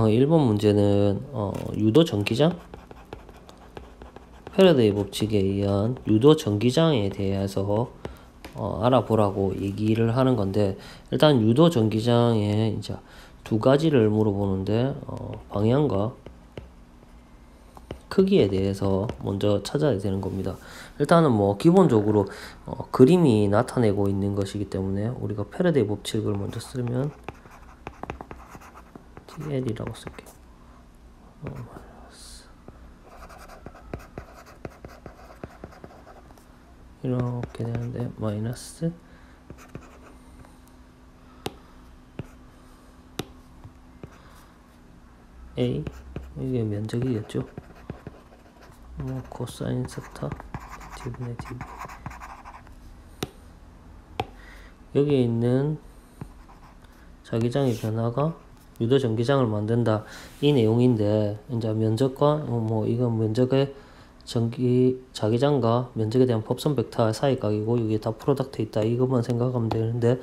1번 문제는 유도 전기장? 패러데이 법칙에 의한 유도 전기장에 대해서 알아보라고 얘기를 하는 건데, 일단 유도 전기장에 이제 두 가지를 물어보는데 방향과 크기에 대해서 먼저 찾아야 되는 겁니다. 일단은 뭐 기본적으로 그림이 나타내고 있는 것이기 때문에 우리가 패러데이 법칙을 먼저 쓰면 TL이라고 쓸게요. 이렇게 되는데 마이너스 A, 이게 면적이겠죠. 코사인 세타 T분의 DB. 여기에 있는 자기장의 변화가 유도 전기장을 만든다, 이 내용인데, 이제 면적과 이건 면적의 자기장과 면적에 대한 법선 벡터 사이각이고, 이게 다 프로덕트 있다, 이것만 생각하면 되는데,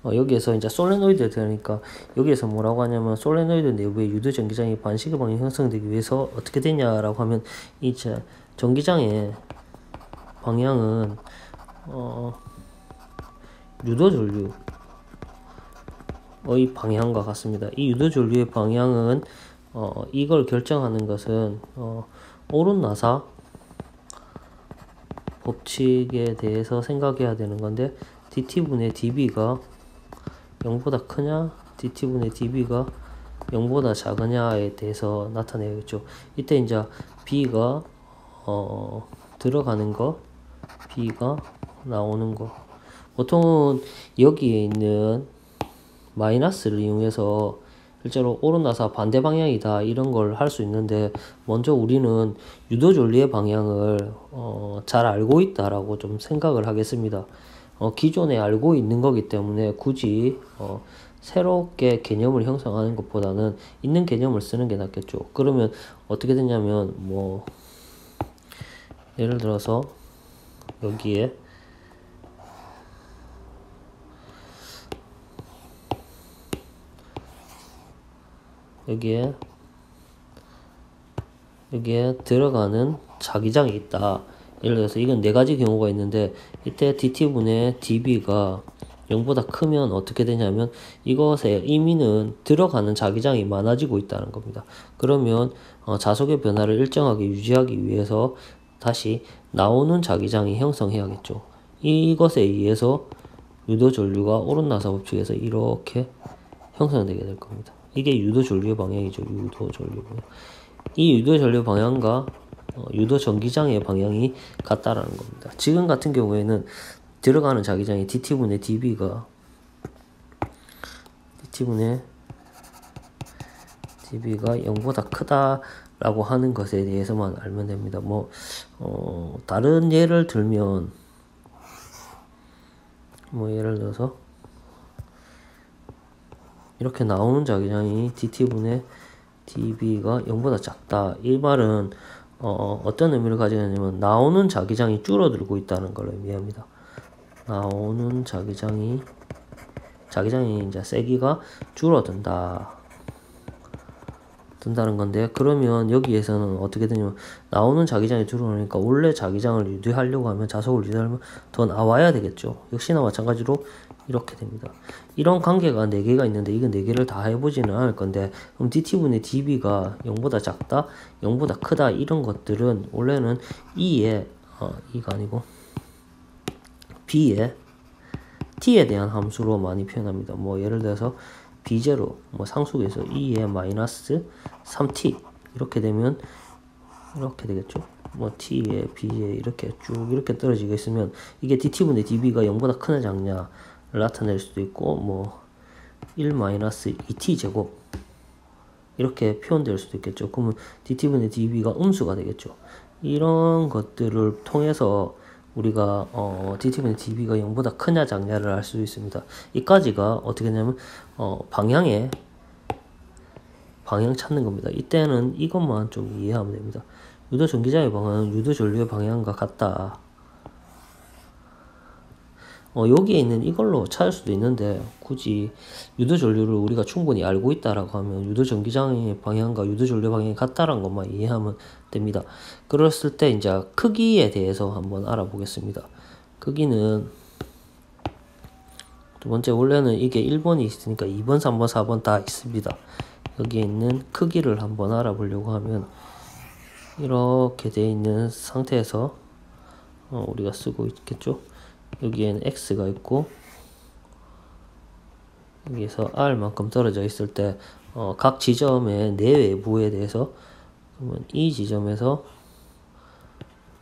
여기에서 이제 솔레노이드 되니까 여기에서 뭐라고 하냐면, 솔레노이드 내부에 유도 전기장이 반시계 방향 형성되기 위해서 어떻게 되냐라고 하면, 이제 전기장의 방향은 유도 전류의 방향과 같습니다. 이 유도 전류의 방향은 이걸 결정하는 것은 오른나사 법칙에 대해서 생각해야 되는 건데, dt분의 db가 0보다 크냐, dt분의 db가 0보다 작으냐에 대해서 나타내야겠죠. 이때 이제 b가 들어가는 거, b가 나오는 거. 보통은 여기에 있는 마이너스를 이용해서 실제로 오른나사 반대 방향이다, 이런 걸 할 수 있는데, 먼저 우리는 유도 전류의 방향을 잘 알고 있다라고 좀 생각을 하겠습니다. 기존에 알고 있는 거기 때문에 굳이 새롭게 개념을 형성하는 것보다는 있는 개념을 쓰는 게 낫겠죠. 그러면 어떻게 되냐면, 예를 들어서 여기에 들어가는 자기장이 있다. 예를 들어서 이건 네 가지 경우가 있는데, 이때 dt분의 db가 0보다 크면 어떻게 되냐면, 이것의 의미는 들어가는 자기장이 많아지고 있다는 겁니다. 그러면 자속의 변화를 일정하게 유지하기 위해서 다시 나오는 자기장이 형성해야겠죠. 이것에 의해서 유도 전류가 오른나사 법칙에서 이렇게 형성되게 될 겁니다. 이게 유도 전류의 방향이죠. 유도 전류 방향. 이 유도 전류 방향과 유도 전기장의 방향이 같다라는 겁니다. 지금 같은 경우에는 들어가는 자기장이 dt분의 db가 0보다 크다라고 하는 것에 대해서만 알면 됩니다. 다른 예를 들면, 예를 들어서 이렇게 나오는 자기장이 dt분의 db가 0보다 작다. 이 말은 어떤 의미를 가지고 있냐면, 나오는 자기장이 줄어들고 있다는 걸 의미합니다. 나오는 자기장이 이제 세기가 줄어든다는 건데, 그러면 여기에서는 어떻게 되냐면, 나오는 자기장이 줄어드니까 원래 자기장을 유지하려고 하면, 자속을 유지하려면 더 나와야 되겠죠. 역시나 마찬가지로 이렇게 됩니다. 이런 관계가 4개가 있는데, 이거 4개를 다 해보지는 않을 건데, 그럼 dt분의 db가 0보다 작다, 0보다 크다, 이런 것들은 원래는 E가 아니고 B에 T에 대한 함수로 많이 표현합니다. 예를 들어서 B0, 상수에서 E에 마이너스 3T, 이렇게 되면 이렇게 되겠죠. T에 B에 이렇게 쭉 이렇게 떨어지게 있으면, 이게 dt분의 db가 0보다 크냐 작냐를 나타낼 수도 있고, 1 마이너스 2t 제곱 이렇게 표현될 수도 있겠죠. 그러면 dt분의 db가 음수가 되겠죠. 이런 것들을 통해서 우리가 dt분의 db가 0보다 크냐 작냐를 알 수 있습니다. 이까지가 어떻게 되냐면 방향 찾는 겁니다. 이때는 이것만 좀 이해하면 됩니다. 유도 전기장의 방향은 유도 전류의 방향과 같다. 여기에 있는 이걸로 찾을 수도 있는데 굳이 유도 전류를 우리가 충분히 알고 있다라고 하면 유도 전기장의 방향과 유도 전류 방향이 같다라는 것만 이해하면 됩니다. 그랬을 때 이제 크기에 대해서 한번 알아보겠습니다. 크기는 두 번째, 원래는 이게 1번이 있으니까 2번, 3번, 4번 다 있습니다. 여기에 있는 크기를 한번 알아보려고 하면 이렇게 되어 있는 상태에서 우리가 쓰고 있겠죠. 여기에는 X가 있고 여기에서 R만큼 떨어져 있을 때 각 지점의 내외부에 대해서 그러면 이 지점에서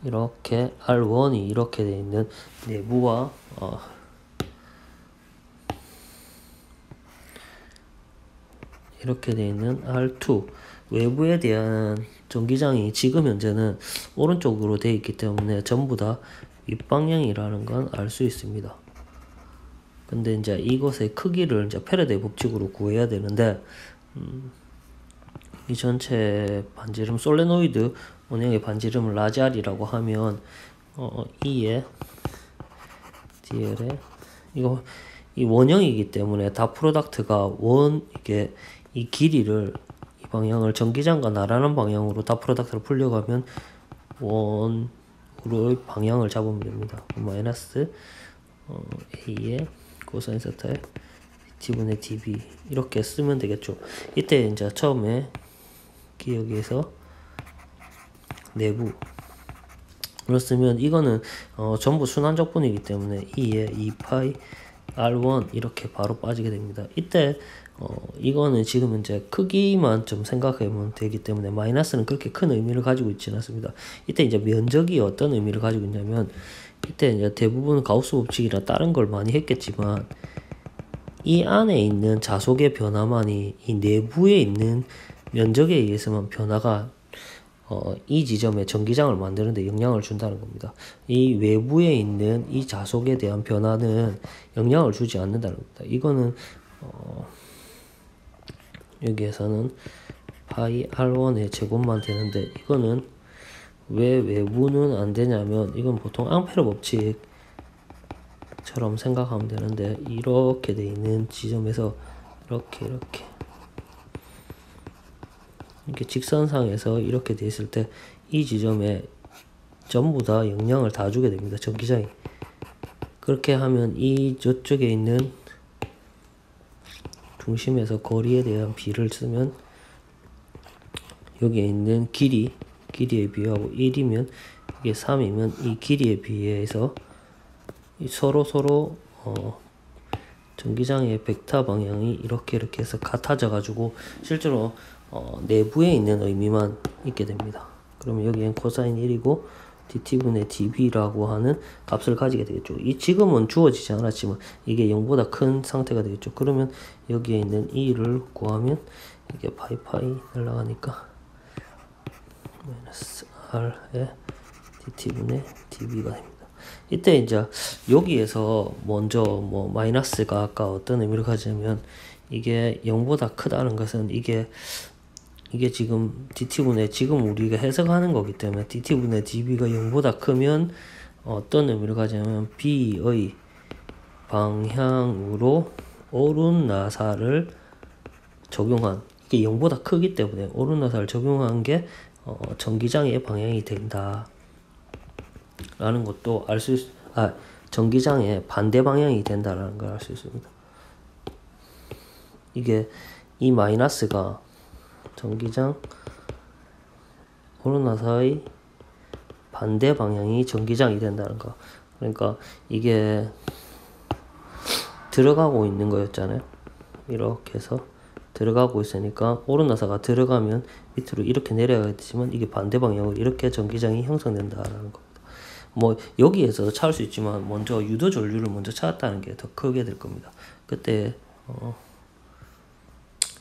이렇게 R1이 이렇게 되어 있는 내부와 이렇게 되어 있는 R2 외부에 대한 전기장이 지금 현재는 오른쪽으로 되어 있기 때문에 전부 다 윗방향이라는 건 알 수 있습니다. 근데 이제 이것의 크기를 이제 패러데이 법칙으로 구해야 되는데 이 전체 반지름 솔레노이드 원형의 반지름을 라지알이라고 하면 E에 DL에 이거 이 원형이기 때문에 다 프로덕트가 이게 이 길이를 이 방향을 전기장과 나라는 방향으로 다 프로덕트를 풀려가면 원으로의 방향을 잡으면 됩니다. 마이너스 A의 코사인 세타의 T분의 dB 이렇게 쓰면 되겠죠. 이때 이제 처음에 여기에서 내부 그렇으면 이거는 전부 순환적분이기 때문에 2에 2파이 R1 이렇게 바로 빠지게 됩니다. 이때 이거는 지금 이제 크기만 좀 생각해보면 되기 때문에 마이너스는 그렇게 큰 의미를 가지고 있지는 않습니다. 이때 이제 면적이 어떤 의미를 가지고 있냐면 이때 이제 대부분 가우스 법칙이나 다른 걸 많이 했겠지만 이 안에 있는 자속의 변화만이 이 내부에 있는 면적에 의해서만 변화가 이 지점에 전기장을 만드는데 영향을 준다는 겁니다. 이 외부에 있는 이 자속에 대한 변화는 영향을 주지 않는다는 겁니다. 이거는 여기에서는 파이 R1의 제곱만 되는데 이거는 왜 외부는 안 되냐면 이건 보통 앙페르 법칙처럼 생각하면 되는데 이렇게 돼 있는 지점에서 이렇게 직선상에서 이렇게 돼 있을 때 이 지점에 전부 다 영향을 다 주게 됩니다. 전기장이. 그렇게 하면 이 저쪽에 있는 중심에서 거리에 대한 비를 쓰면 여기에 있는 길이에 비하고 1이면 이게 3이면 이 길이에 비해서 서로 전기장의 벡터 방향이 이렇게 해서 같아져 가지고 실제로 내부에 있는 의미만 있게 됩니다. 그러면 여기엔 코사인 1이고 dt분의 db라고 하는 값을 가지게 되겠죠. 지금은 주어지지 않았지만 이게 0보다 큰 상태가 되겠죠. 그러면 여기에 있는 2를 구하면 이게 파이 날라가니까 마이너스 r의 dt분의 db가 됩니다. 이때 이제 여기에서 먼저 마이너스가 아까 어떤 의미를 가지냐면 이게 0보다 크다는 것은 이게 지금 dt분의 지금 우리가 해석하는 거기 때문에 dt분의 db가 0보다 크면 어떤 의미를 가지냐면 b의 방향으로 오른나사를 적용한 이게 0보다 크기 때문에 오른나사를 적용한 게 전기장의 방향이 된다 라는 것도 전기장의 반대 방향이 된다라는 걸 알 수 있습니다. 이게 이 마이너스가 전기장 오른나사의 반대 방향이 전기장이 된다는 거. 그러니까 이게 들어가고 있는 거였잖아요. 이렇게 해서 들어가고 있으니까 오른나사가 들어가면 밑으로 이렇게 내려가겠지만 이게 반대 방향으로 이렇게 전기장이 형성된다라는 겁니다. 여기에서 찾을 수 있지만 먼저 유도 전류를 먼저 찾았다는 게 더 크게 될 겁니다. 그때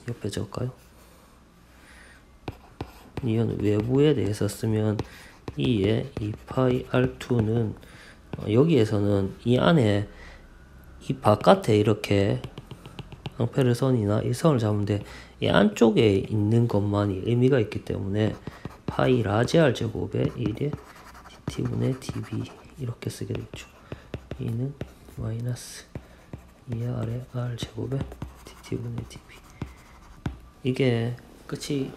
옆에 적을까요? 이건 외부에 대해서 쓰면 2의 2파이 R2는 여기에서는 이 안에 이 바깥에 이렇게 앙페르 선이나 이 선을 잡는데 이 안쪽에 있는 것만이 의미가 있기 때문에 파이 라지알 제곱에 1의 dt분의 db 이렇게 쓰게 되죠. 이는 마이너스 2의 아래 r 제곱에 dt분의 dv 이게 끝이